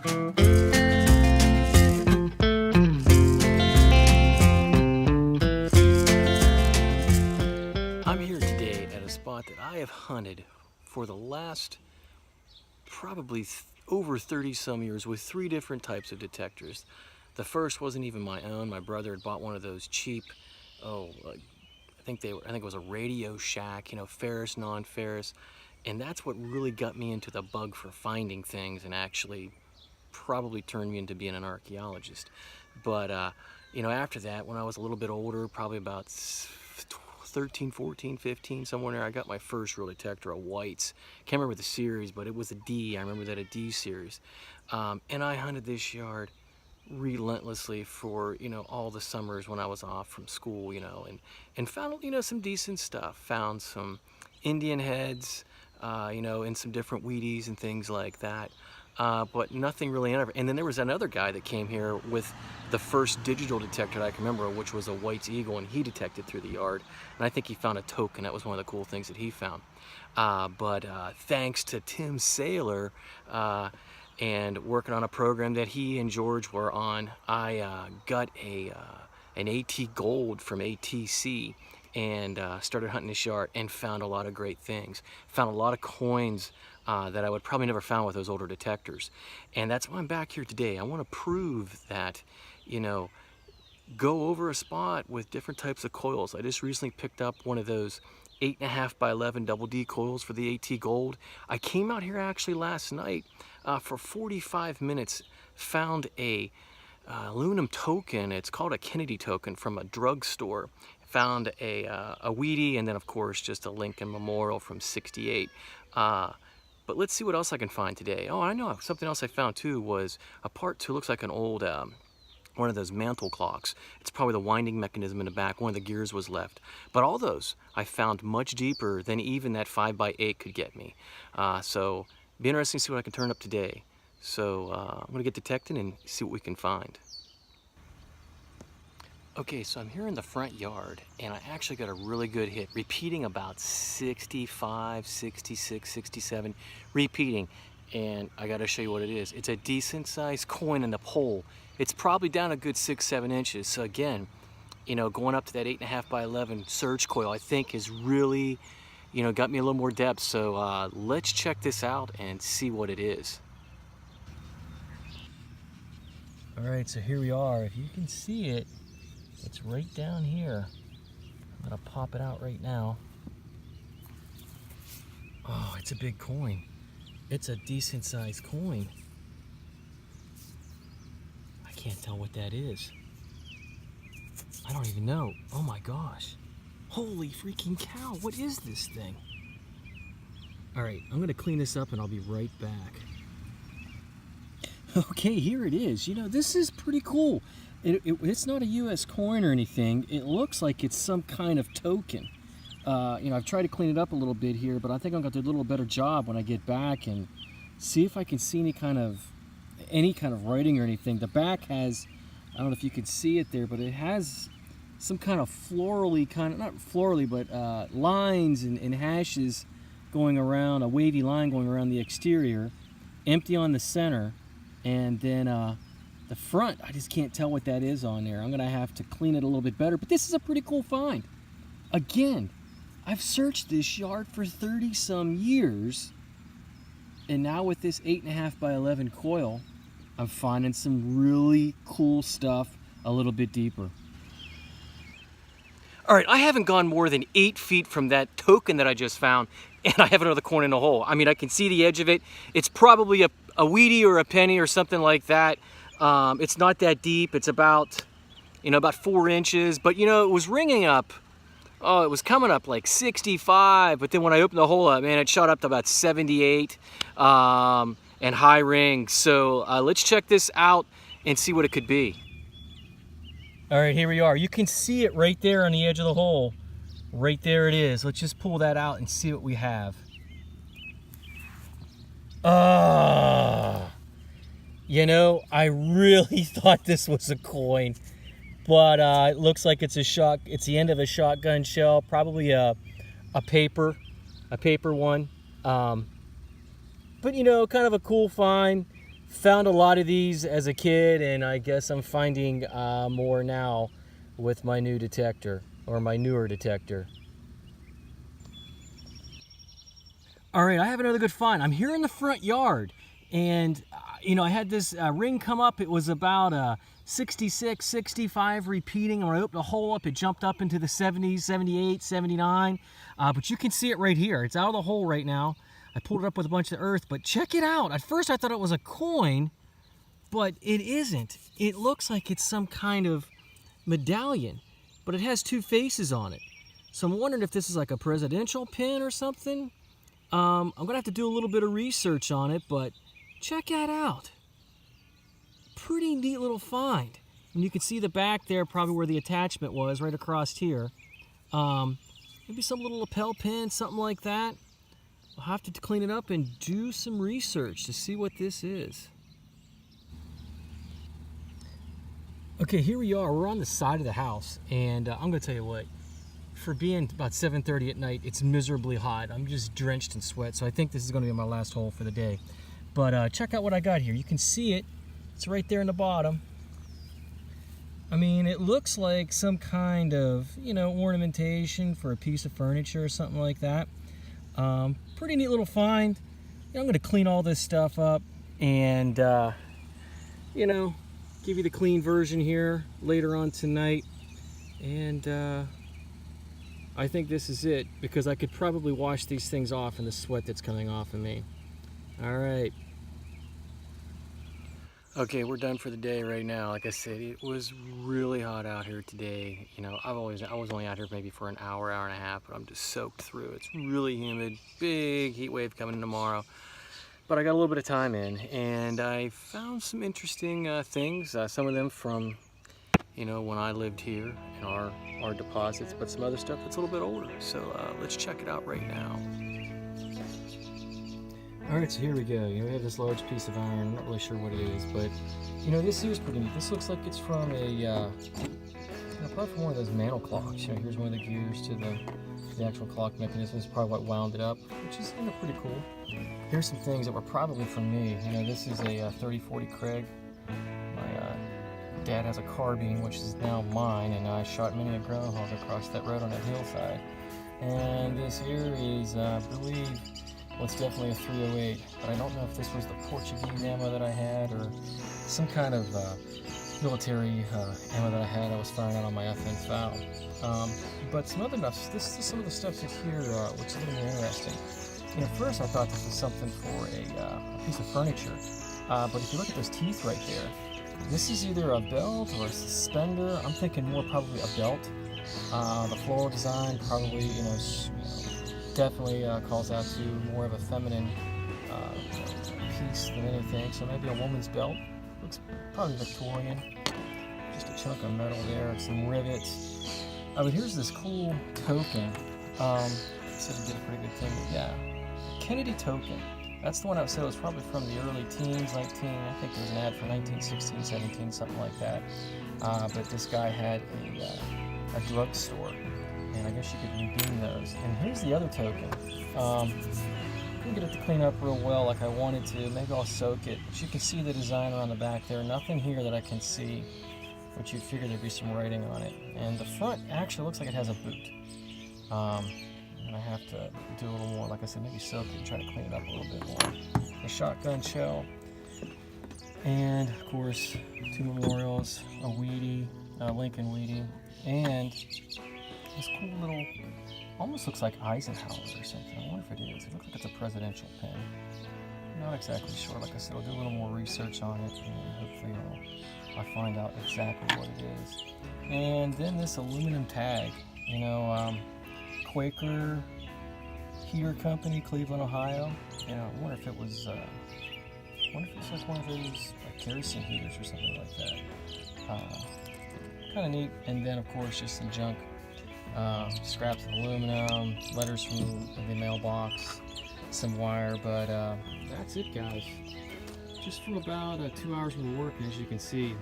I'm here today at a spot that I have hunted for the last probably over 30 some years with 3 different types of detectors. The first wasn't even my own. My brother had bought one of those cheap, I think it was a Radio Shack, you know, ferrous, non-ferrous, and that's what really got me into the bug for finding things and actually probably turned me into being an archaeologist. But you know, after that, when I was a little bit older, probably about 13, 14, 15, somewhere there, I got my first real detector, a White's. Can't remember the series, but it was a D. I remember that, a D series. And I hunted this yard relentlessly for, you know, all the summers when I was off from school, you know, and found, you know, some decent stuff. Found some Indian heads, you know, and some different Wheaties and things like that. But nothing really ever. And then there was another guy that came here with the first digital detector that I can remember, which was a White's Eagle, and he detected through the yard. And I think he found a token. That was one of the cool things that he found. But thanks to Tim Saylor and working on a program that he and George were on, I got an AT Gold from ATC and started hunting this yard and found a lot of great things. Found a lot of coins that I would probably never found with those older detectors. And that's why I'm back here today. I want to prove that, you know, go over a spot with different types of coils. I just recently picked up one of those 8.5 by 11 double D coils for the AT Gold. I came out here actually last night for 45 minutes, found a aluminum token. It's called a Kennedy token from a drugstore. Found a Wheatie, and then of course just a Lincoln Memorial from '68. But let's see what else I can find today. Oh, I know, something else I found too was a part 2, looks like an old, one of those mantle clocks. It's probably the winding mechanism in the back, one of the gears was left. But all those I found much deeper than even that 5x8 could get me. So, be interesting to see what I can turn up today. So, I'm gonna get detecting and see what we can find. Okay, so I'm here in the front yard, and I actually got a really good hit, repeating about 65, 66, 67, repeating. And I gotta show you what it is. It's a decent sized coin in the pole. It's probably down a good 6-7 inches. So again, you know, going up to that 8.5 by 11 surge coil, I think is really, you know, got me a little more depth. So let's check this out and see what it is. All right, so here we are. If you can see it, it's right down here. I'm gonna pop it out right now. Oh, it's a big coin. It's a decent sized coin. I can't tell what that is. I don't even know. Oh my gosh. Holy freaking cow, what is this thing? All right, I'm gonna clean this up and I'll be right back. Okay, here it is. You know, this is pretty cool. It's not a US coin or anything. It looks like it's some kind of token. You know, I've tried to clean it up a little bit here, but I think I'm gonna do a little better job when I get back and see if I can see any kind of writing or anything. The back has, I don't know if you can see it there, but it has some kind of florally not florally, but lines and hashes going around, a wavy line going around the exterior, empty on the center, and then the front, I just can't tell what that is on there. I'm gonna have to clean it a little bit better, but this is a pretty cool find. Again, I've searched this yard for 30 some years, and now with this 8.5 by 11 coil, I'm finding some really cool stuff a little bit deeper. All right, I haven't gone more than 8 feet from that token that I just found, and I have another coin in the hole. I mean, I can see the edge of it. It's probably a Wheatie or a penny or something like that. It's not that deep. It's about, you know, about 4 inches, but you know, it was ringing up. Oh, it was coming up like 65, but then when I opened the hole up, man, it shot up to about 78 and high ring. So let's check this out and see what it could be. All right, here we are. You can see it right there on the edge of the hole. Right there it is. Let's just pull that out and see what we have. You know, I really thought this was a coin, but it looks like it's it's the end of a shotgun shell, probably a paper one. But you know, kind of a cool find. Found a lot of these as a kid, and I guess I'm finding more now with my new detector, or my newer detector. All right, I have another good find. I'm here in the front yard, and I had this ring come up. It was about 66, 65 repeating, and when I opened the hole up, it jumped up into the 70s, 78, 79. But you can see it right here. It's out of the hole right now. I pulled it up with a bunch of earth, but check it out. At first I thought it was a coin, but it isn't. It looks like it's some kind of medallion, but it has two faces on it. So I'm wondering if this is like a presidential pin or something. I'm gonna have to do a little bit of research on it, but check that out. Pretty neat little find. And you can see the back there, probably where the attachment was, right across here. Maybe some little lapel pin, something like that. I'll have to clean it up and do some research to see what this is. Okay, here we are. We're on the side of the house, and I'm gonna tell you what, for being about 7:30 at night, it's miserably hot. I'm just drenched in sweat, so I think this is gonna be my last hole for the day. But check out what I got here. You can see it. It's right there in the bottom. I mean, it looks like some kind of, ornamentation for a piece of furniture or something like that. Pretty neat little find. I'm gonna clean all this stuff up and, give you the clean version here later on tonight. And I think this is it, because I could probably wash these things off in the sweat that's coming off of me. All right. Okay, we're done for the day right now. Like I said, it was really hot out here today. I was only out here maybe for an hour, hour and a half, but I'm just soaked through. It's really humid, big heat wave coming tomorrow. But I got a little bit of time in, and I found some interesting things. Some of them from, when I lived here in our deposits, but some other stuff that's a little bit older. So let's check it out right now. All right, so here we go. We have this large piece of iron. I'm not really sure what it is, but this here's pretty neat. This looks like it's from a probably from one of those mantle clocks. Here's one of the gears to the actual clock mechanism. This is probably what wound it up, which is pretty cool. Here's some things that were probably from me. This is a 3040 Craig. My dad has a carbine, which is now mine, and I shot many a groundhog across that road on that hillside. And this here is, I believe, well, it's definitely a 308, but I don't know if this was the Portuguese ammo that I had or some kind of military ammo that I had. I was firing out on my FN FAL. But some other stuff, this is some of the stuff that's here, which is a little more interesting. First I thought this was something for a piece of furniture, but if you look at those teeth right there, this is either a belt or a suspender. I'm thinking more probably a belt. The floral design probably, definitely calls out to more of a feminine piece than anything. So maybe a woman's belt. Looks probably Victorian. Just a chunk of metal there, some rivets. But here's this cool token. Said it did a pretty good thing. Yeah, Kennedy token. That's the one I said was probably from the early teens, I think there was an ad for 1916, 17, something like that. But this guy had a drugstore, and I guess you could redeem those. And here's the other token. Couldn't get it to clean up real well like I wanted to. Maybe I'll soak it. But you can see the design around the back there. Nothing here that I can see, but you'd figure there'd be some writing on it. And the front actually looks like it has a boot. And I have to do a little more, like I said, maybe soak it and try to clean it up a little bit more. The shotgun shell, and of course, two memorials, a Wheatie, Lincoln Wheatie, and this cool little, almost looks like Eisenhower or something. I wonder if it is. It looks like it's a presidential pin. I'm not exactly sure. Like I said, I'll do a little more research on it, and hopefully I'll find out exactly what it is. And then this aluminum tag, Quaker Heater Company, Cleveland, Ohio. I wonder if it was, like one of those kerosene heaters or something like that. Kind of neat. And then, of course, just some junk, scraps of aluminum, letters from the mailbox, some wire. But that's it, guys. Just from about 2 hours of work, as you can see.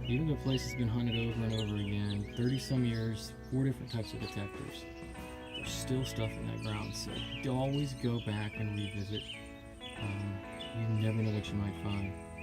Even though the place has been hunted over and over again, 30-some years, 4 different types of detectors, there's still stuff in that ground, so always go back and revisit. You never know what you might find.